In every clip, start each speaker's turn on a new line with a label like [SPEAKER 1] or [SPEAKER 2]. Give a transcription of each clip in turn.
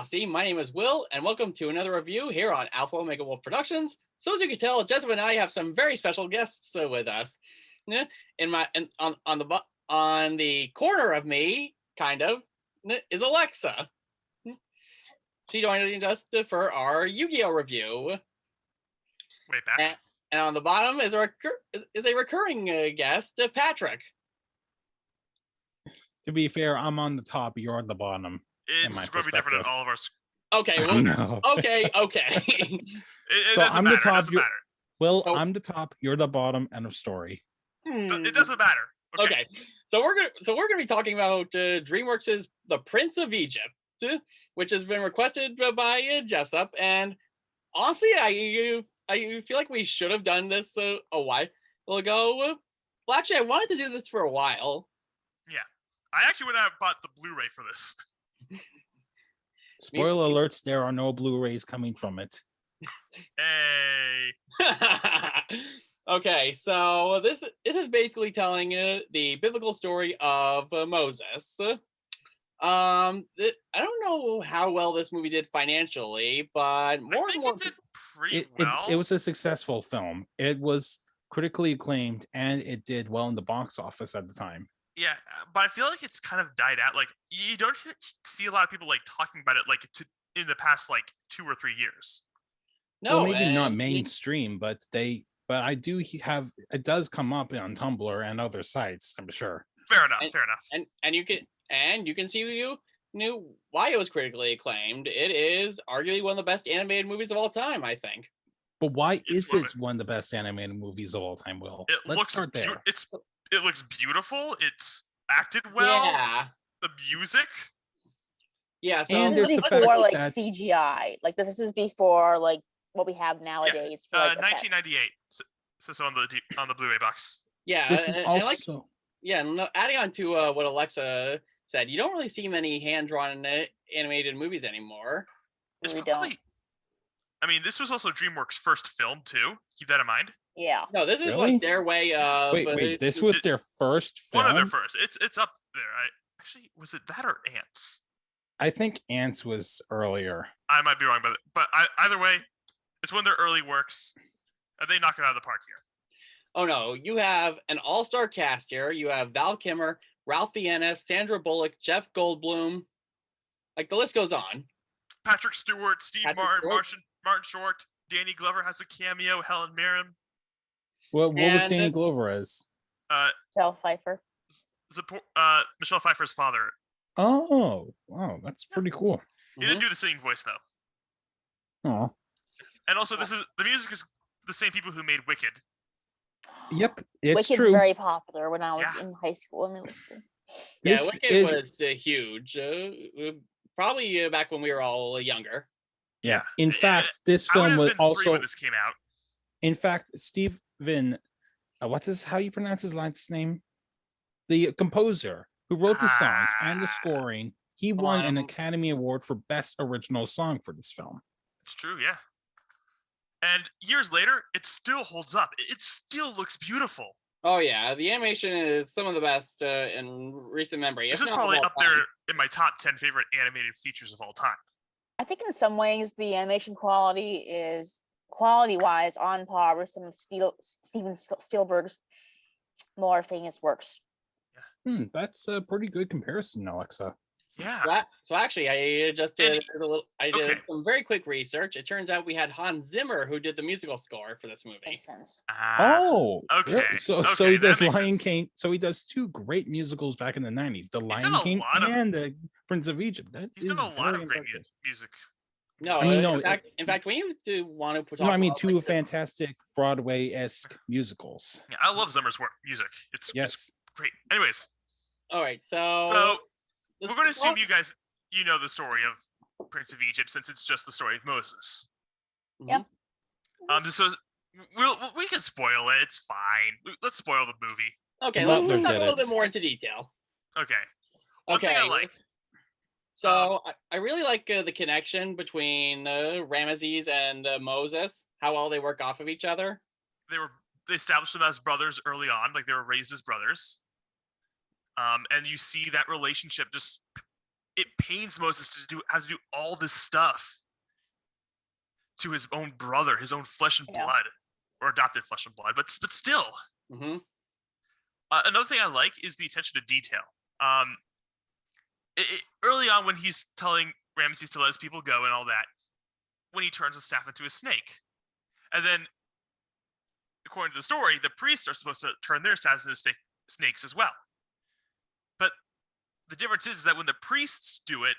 [SPEAKER 1] Aussie. My name is Will, and welcome to another review here on Alpha Omega Wolf Productions. So as you can tell, Jessup and I have some very special guests with us. On the corner of me, kind of, is Alexa. She joined us for our Yu-Gi-Oh review.
[SPEAKER 2] Way back.
[SPEAKER 1] And on the bottom is a recurring guest, Patrick.
[SPEAKER 3] To be fair, I'm on the top, you're on the bottom.
[SPEAKER 2] It's going to be different in all of our.
[SPEAKER 1] Okay, well,
[SPEAKER 3] no.
[SPEAKER 1] okay.
[SPEAKER 2] It
[SPEAKER 3] So
[SPEAKER 2] doesn't
[SPEAKER 3] I'm
[SPEAKER 2] matter.
[SPEAKER 3] the top.
[SPEAKER 2] It doesn't matter.
[SPEAKER 3] Well,
[SPEAKER 1] Oh.
[SPEAKER 3] I'm the top, you're the bottom. End of story.
[SPEAKER 2] It doesn't matter.
[SPEAKER 1] Okay. So we're gonna be talking about DreamWorks' The Prince of Egypt, which has been requested by Jessup. And honestly, I feel like we should have done this a while ago. Well, actually, I wanted to do this for a while.
[SPEAKER 2] Yeah, I actually would have bought the Blu-ray for this.
[SPEAKER 3] Spoiler alerts, there are no Blu-rays coming from it.
[SPEAKER 2] Hey.
[SPEAKER 1] Okay, so this is basically telling the biblical story of Moses. I don't know how well this movie did financially, but
[SPEAKER 2] I think it did pretty well.
[SPEAKER 3] It was a successful film. It was critically acclaimed, and it did well in the box office at the time.
[SPEAKER 2] Yeah, but I feel like it's kind of died out. Like, you don't see a lot of people like talking about it like in the past like 2 or 3 years.
[SPEAKER 1] No,
[SPEAKER 3] well, maybe not mainstream, but I do have it does come up on Tumblr and other sites, I'm sure.
[SPEAKER 2] Fair enough.
[SPEAKER 1] And you can see why it was critically acclaimed. It is arguably one of the best animated movies of all time, I think.
[SPEAKER 3] But why is it one of the best animated movies of all time, Will? Let's start there.
[SPEAKER 2] It looks beautiful. It's acted well.
[SPEAKER 1] Yeah.
[SPEAKER 2] The music.
[SPEAKER 1] Yeah. So
[SPEAKER 4] this is before like CGI. Like this is before like what we have nowadays.
[SPEAKER 2] Yeah. 1998. So on the Blu-ray box.
[SPEAKER 1] Yeah.
[SPEAKER 3] This is also.
[SPEAKER 1] Adding on to what Alexa said, you don't really see many hand-drawn animated movies anymore.
[SPEAKER 2] We don't. I mean, this was also DreamWorks' first film too. Keep that in mind.
[SPEAKER 4] Yeah.
[SPEAKER 1] No, this is like their way of.
[SPEAKER 3] Wait. This was their first film.
[SPEAKER 2] One of their first. It's up there. Actually, was it that or Ants?
[SPEAKER 3] I think Ants was earlier.
[SPEAKER 2] I might be wrong, but either way, it's one of their early works. And they knock it out of the park here.
[SPEAKER 1] Oh no, you have an all-star cast here. You have Val Kilmer, Ralph Fiennes, Sandra Bullock, Jeff Goldblum. Like the list goes on.
[SPEAKER 2] Patrick Stewart, Steve Martin, Martin Short, Danny Glover has a cameo. Helen Mirren.
[SPEAKER 3] What was Danny Glover as?
[SPEAKER 4] Michelle Pfeiffer.
[SPEAKER 2] Michelle Pfeiffer's father.
[SPEAKER 3] Oh, wow, that's pretty cool.
[SPEAKER 2] He didn't do the singing voice though.
[SPEAKER 3] Oh.
[SPEAKER 2] And also, the music is the same people who made Wicked.
[SPEAKER 3] Yep, it's
[SPEAKER 4] Wicked's
[SPEAKER 3] true.
[SPEAKER 4] very popular when I was in high school and middle school.
[SPEAKER 1] Wicked was huge. Probably back when we were all younger.
[SPEAKER 3] Yeah. In fact, this film was also
[SPEAKER 2] when this came out.
[SPEAKER 3] In fact, Steven, how you pronounce his last name? The composer who wrote the songs and the scoring, he won an Academy Award for Best Original Song for this film.
[SPEAKER 2] It's true, yeah. And years later, it still holds up. It still looks beautiful.
[SPEAKER 1] Oh yeah, the animation is some of the best in recent memory.
[SPEAKER 2] This is probably up there in my top 10 favorite animated features of all time.
[SPEAKER 4] I think in some ways the animation quality is quality-wise on par with some of Steven Spielberg's more famous works.
[SPEAKER 3] Yeah. That's a pretty good comparison, Alexa.
[SPEAKER 2] Yeah.
[SPEAKER 1] So actually, I just did some very quick research. It turns out we had Hans Zimmer who did the musical score for this movie.
[SPEAKER 4] Makes sense.
[SPEAKER 2] Okay.
[SPEAKER 3] Really? So he does Lion King. So he does 2 great musicals back in the 90s: The Lion King and The Prince of Egypt.
[SPEAKER 2] He's done a lot of great music.
[SPEAKER 1] No, in fact, when you want to put.
[SPEAKER 3] No, I mean 2 fantastic Broadway-esque musicals.
[SPEAKER 2] Yeah, I love Zimmer's music. It's great. Anyways.
[SPEAKER 1] All right, so
[SPEAKER 2] we're going to assume you know the story of Prince of Egypt since it's just the story of Moses.
[SPEAKER 4] Yep.
[SPEAKER 2] So we can spoil it. It's fine. Let's spoil the movie.
[SPEAKER 1] Okay, let's talk a little bit more into detail.
[SPEAKER 2] Okay. One thing I like.
[SPEAKER 1] So I really like the connection between Ramesses and Moses. How well they work off of each other.
[SPEAKER 2] They established them as brothers early on, like they were raised as brothers. And you see that relationship just it pains Moses to have to do all this stuff to his own brother, his own flesh and
[SPEAKER 4] Yeah.
[SPEAKER 2] blood, or adopted flesh and blood. But still,
[SPEAKER 1] Mm-hmm.
[SPEAKER 2] another thing I like is the attention to detail. Early on, when he's telling Ramses to let his people go and all that, when he turns the staff into a snake, and then, according to the story, the priests are supposed to turn their staffs into snakes as well. But the difference is that when the priests do it,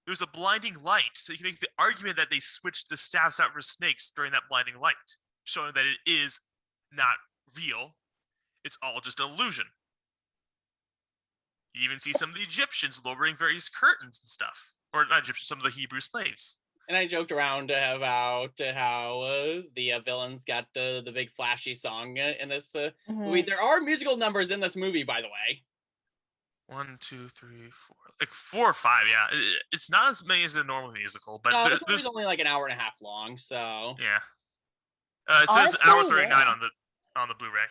[SPEAKER 2] there's a blinding light, so you can make the argument that they switched the staffs out for snakes during that blinding light, showing that it is not real. It's all just an illusion. You even see some of the Egyptians lowering various curtains and stuff. Or not Egyptians, some of the Hebrew slaves.
[SPEAKER 1] And I joked around about how the villains got the big flashy song in this movie.
[SPEAKER 4] Mhm.
[SPEAKER 1] There are musical numbers in this movie, by the way.
[SPEAKER 2] 1, 2, 3, 4. Like 4 or 5, yeah. It's not as many as a normal musical, but
[SPEAKER 1] No, this
[SPEAKER 2] there's
[SPEAKER 1] movie's only like an hour and a half long, so
[SPEAKER 2] yeah. It says hour
[SPEAKER 4] Honestly,
[SPEAKER 2] 39
[SPEAKER 4] yeah.
[SPEAKER 2] on the Blu-ray.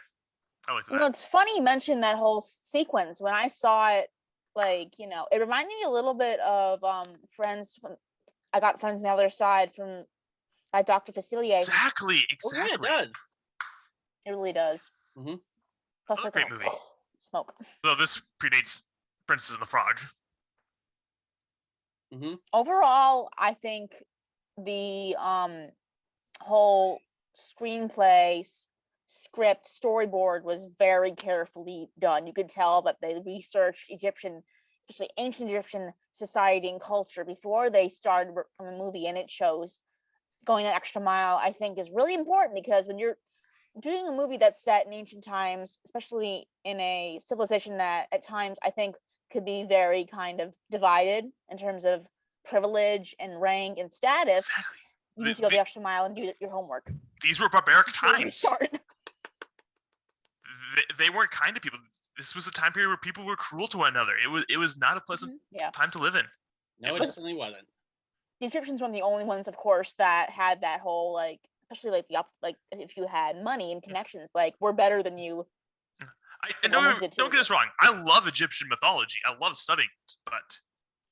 [SPEAKER 2] I like
[SPEAKER 4] You know,
[SPEAKER 2] that.
[SPEAKER 4] it's funny you mentioned that whole sequence. When I saw it, like, you know, it reminded me a little bit of Friends from I Got Friends on the Other Side from by Dr. Facilier.
[SPEAKER 2] Exactly.
[SPEAKER 1] oh yeah, it does.
[SPEAKER 4] It really does.
[SPEAKER 1] Mhm.
[SPEAKER 4] Plus,
[SPEAKER 2] Another
[SPEAKER 4] like
[SPEAKER 2] great
[SPEAKER 4] a
[SPEAKER 2] movie.
[SPEAKER 4] smoke.
[SPEAKER 2] Though this predates Princess and the Frog.
[SPEAKER 1] Mm-hmm.
[SPEAKER 4] Overall, I think the whole screenplay script storyboard was very carefully done. You could tell that they researched Egyptian, especially ancient Egyptian society and culture before they started on the movie, and it shows. Going an extra mile, I think, is really important because when you're doing a movie that's set in ancient times, especially in a civilization that at times I think could be very kind of divided in terms of privilege and rank and status,
[SPEAKER 2] Exactly.
[SPEAKER 4] you need to go the extra mile and do your homework.
[SPEAKER 2] These were barbaric
[SPEAKER 4] before you
[SPEAKER 2] times.
[SPEAKER 4] start.
[SPEAKER 2] They weren't kind to people. This was a time period where people were cruel to one another. It was not a pleasant
[SPEAKER 4] Yeah.
[SPEAKER 2] time to live in.
[SPEAKER 1] No, it
[SPEAKER 2] was-
[SPEAKER 1] definitely wasn't.
[SPEAKER 4] The Egyptians were the only ones, of course, that had that whole like, especially like like if you had money and connections, like we're better than you.
[SPEAKER 2] And
[SPEAKER 4] The Romans did
[SPEAKER 2] don't
[SPEAKER 4] too,
[SPEAKER 2] get us wrong. I love Egyptian mythology. I love studying it, but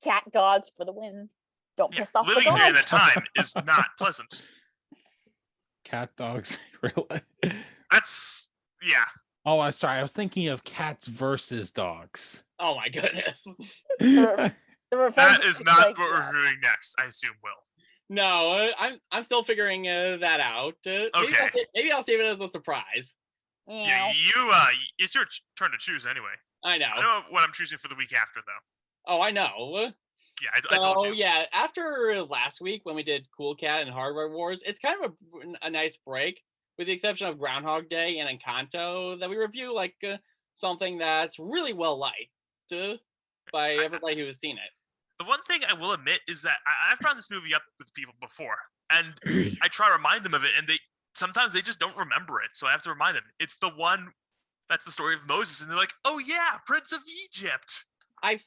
[SPEAKER 4] Cat gods for the win. Don't
[SPEAKER 2] yeah,
[SPEAKER 4] piss off the
[SPEAKER 2] living during that
[SPEAKER 4] gods.
[SPEAKER 2] time is not pleasant.
[SPEAKER 3] Cat dogs, really?
[SPEAKER 2] That's yeah.
[SPEAKER 3] Oh, I'm sorry. I was thinking of cats versus dogs.
[SPEAKER 1] Oh my goodness.
[SPEAKER 4] The revenge
[SPEAKER 2] That is not
[SPEAKER 4] like,
[SPEAKER 2] what we're doing next. I assume, Will.
[SPEAKER 1] No, I'm still figuring that out.
[SPEAKER 2] Okay.
[SPEAKER 1] Maybe I'll save it as a surprise.
[SPEAKER 2] Yeah,
[SPEAKER 4] Yeah.
[SPEAKER 2] you. It's your turn to choose anyway.
[SPEAKER 1] I know.
[SPEAKER 2] I know what I'm choosing for the week after, though.
[SPEAKER 1] Oh, I know.
[SPEAKER 2] Yeah, I told you.
[SPEAKER 1] Yeah, after last week when we did Cool Cat and Hardware Wars, it's kind of a nice break, with the exception of Groundhog Day and Encanto, that we review like something that's really well liked by everybody who has seen it.
[SPEAKER 2] The one thing I will admit is that I've brought this movie up with people before, and I try to remind them of it, and sometimes they just don't remember it, so I have to remind them. It's the one that's the story of Moses, and they're like, "Oh yeah, Prince of Egypt."
[SPEAKER 1] I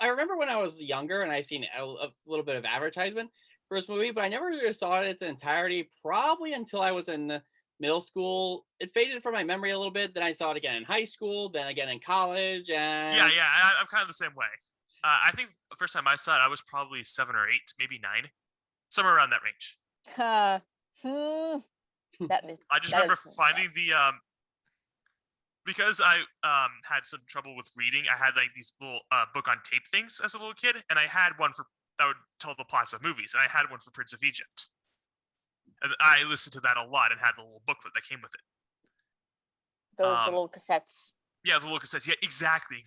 [SPEAKER 1] remember when I was younger and I've seen a little bit of advertisement for this movie, but I never really saw it in its entirety, probably until I was in middle school. It faded from my memory a little bit. Then I saw it again in high school, then again in college. And
[SPEAKER 2] Yeah, I'm kind of the same way. I think the first time I saw it, I was probably 7 or 8, maybe 9, somewhere around that range.
[SPEAKER 4] That is,
[SPEAKER 2] I just
[SPEAKER 4] that
[SPEAKER 2] remember
[SPEAKER 4] is-
[SPEAKER 2] finding the because I had some trouble with reading. I had like these little book on tape things as a little kid, and I had one that would tell the plots of movies, and I had one for Prince of Egypt, and I listened to that a lot and had the little booklet that came with it.
[SPEAKER 4] those little cassettes.
[SPEAKER 2] Yeah, the little cassettes. Yeah, exactly.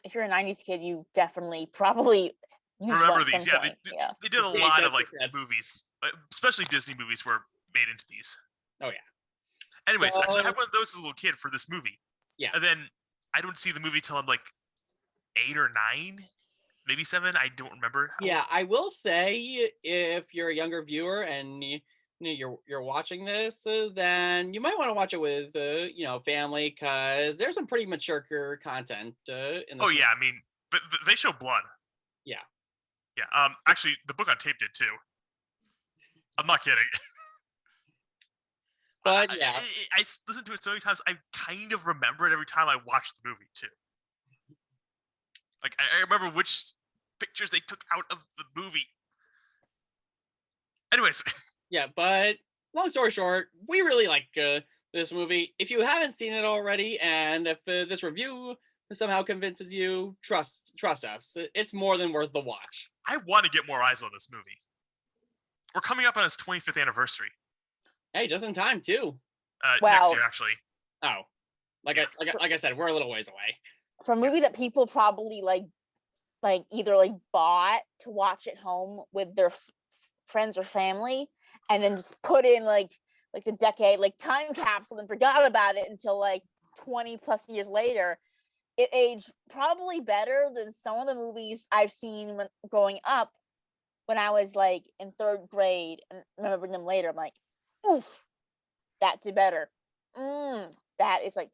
[SPEAKER 4] If you're a '90s kid, you definitely probably used
[SPEAKER 2] Remember
[SPEAKER 4] one at
[SPEAKER 2] these?
[SPEAKER 4] some
[SPEAKER 2] Yeah,
[SPEAKER 4] point.
[SPEAKER 2] they did a
[SPEAKER 1] The
[SPEAKER 2] lot
[SPEAKER 1] VHS
[SPEAKER 2] of like
[SPEAKER 1] cassettes.
[SPEAKER 2] movies, especially Disney movies were made into these.
[SPEAKER 1] Oh, yeah.
[SPEAKER 2] Anyways, so I
[SPEAKER 1] So-
[SPEAKER 2] had one of those as a little kid for this movie.
[SPEAKER 1] Yeah.
[SPEAKER 2] And then I don't see the movie till I'm like 8 or 9, maybe 7. I don't remember.
[SPEAKER 1] Yeah, I will say if you're a younger viewer and you're watching this, then you might want to watch it with family, because there's some pretty mature content in this
[SPEAKER 2] Oh yeah, I mean, but they show blood.
[SPEAKER 1] Yeah.
[SPEAKER 2] Yeah. Actually, the book on tape did too. I'm not kidding.
[SPEAKER 1] But yeah,
[SPEAKER 2] I listened to it so many times. I kind of remember it every time I watch the movie too. Like I remember which pictures they took out of the movie. Anyways,
[SPEAKER 1] Yeah, but long story short, we really like this movie. If you haven't seen it already, and if this review somehow convinces you, trust us. It's more than worth the watch.
[SPEAKER 2] I want to get more eyes on this movie. We're coming up on its 25th anniversary
[SPEAKER 1] Hey, just in time too.
[SPEAKER 2] next
[SPEAKER 4] Wow.
[SPEAKER 2] year, actually.
[SPEAKER 1] Oh, like I said, we're a little ways away.
[SPEAKER 4] For a movie that people probably like either like bought to watch at home with their friends or family, and then just put in like the decade like time capsule and forgot about it until like 20 plus years later. It aged probably better than some of the movies I've seen when growing up, when I was like in 3rd grade and remembering them later. I'm like, oof, that did better. That is like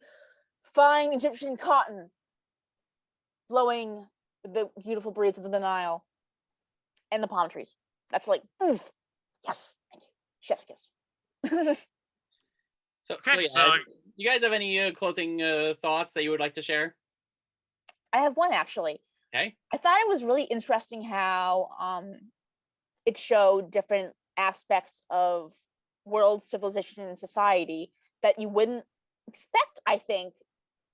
[SPEAKER 4] fine Egyptian cotton blowing with the beautiful breeze of the Nile and the palm trees. That's like, oof, yes, thank you, chef's kiss.
[SPEAKER 2] Okay,
[SPEAKER 1] yeah,
[SPEAKER 2] so-
[SPEAKER 1] you guys have any closing thoughts that you would like to share?
[SPEAKER 4] I have one actually.
[SPEAKER 1] Okay.
[SPEAKER 4] I thought it was really interesting how it showed different aspects of world civilization and society that you wouldn't expect, I think,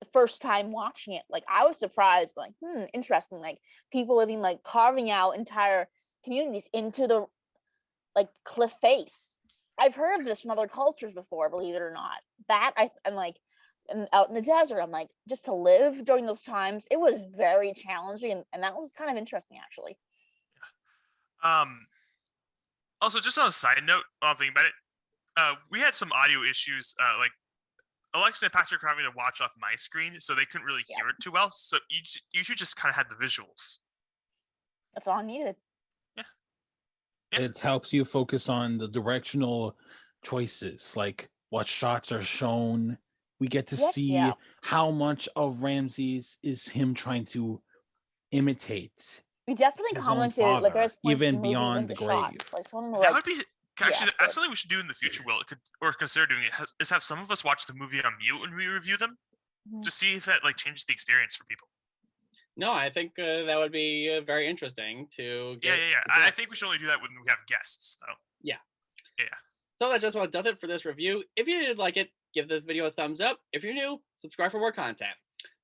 [SPEAKER 4] the first time watching it. Like I was surprised, like, interesting, like people living like carving out entire communities into the like cliff face. I've heard of this from other cultures before, believe it or not. That I'm like, and out in the desert, I'm like, just to live during those times, it was very challenging, and that was kind of interesting actually.
[SPEAKER 2] Also, just on a side note, while I'm thinking about it, we had some audio issues. Like Alexa and Patrick were having to watch off my screen, so they couldn't really hear it too well. So you should just kind of had the visuals.
[SPEAKER 4] That's all I needed.
[SPEAKER 2] Yeah.
[SPEAKER 3] It helps you focus on the directional choices, like what shots are shown. We get to
[SPEAKER 4] Yes,
[SPEAKER 3] see
[SPEAKER 4] yeah.
[SPEAKER 3] how much of Ramses is him trying to imitate.
[SPEAKER 4] We definitely
[SPEAKER 3] His own
[SPEAKER 4] commented like
[SPEAKER 3] father,
[SPEAKER 4] there's points in
[SPEAKER 3] even
[SPEAKER 4] the movie
[SPEAKER 3] beyond
[SPEAKER 4] when
[SPEAKER 3] the
[SPEAKER 4] shots,
[SPEAKER 3] grave.
[SPEAKER 4] like someone
[SPEAKER 2] That
[SPEAKER 4] like
[SPEAKER 2] would be actually
[SPEAKER 4] good.
[SPEAKER 2] that's something we should do in the future. Will or consider doing it is have some of us watch the movie on mute when we review them,
[SPEAKER 4] Mhm.
[SPEAKER 2] to see if that like changes the experience for people.
[SPEAKER 1] No, I think that would be very interesting to
[SPEAKER 2] Yeah,
[SPEAKER 1] get.
[SPEAKER 2] yeah, yeah. I think we should only do that when we have guests, though.
[SPEAKER 1] So that just about does it for this review. If you did like it, give this video a thumbs up. If you're new, subscribe for more content.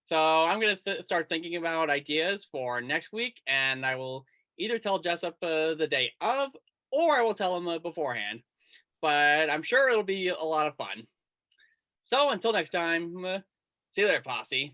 [SPEAKER 1] So I'm going to start thinking about ideas for next week, and I will either tell Jessup the day of, or I will tell him beforehand. But I'm sure it'll be a lot of fun. So until next time, see you there, posse.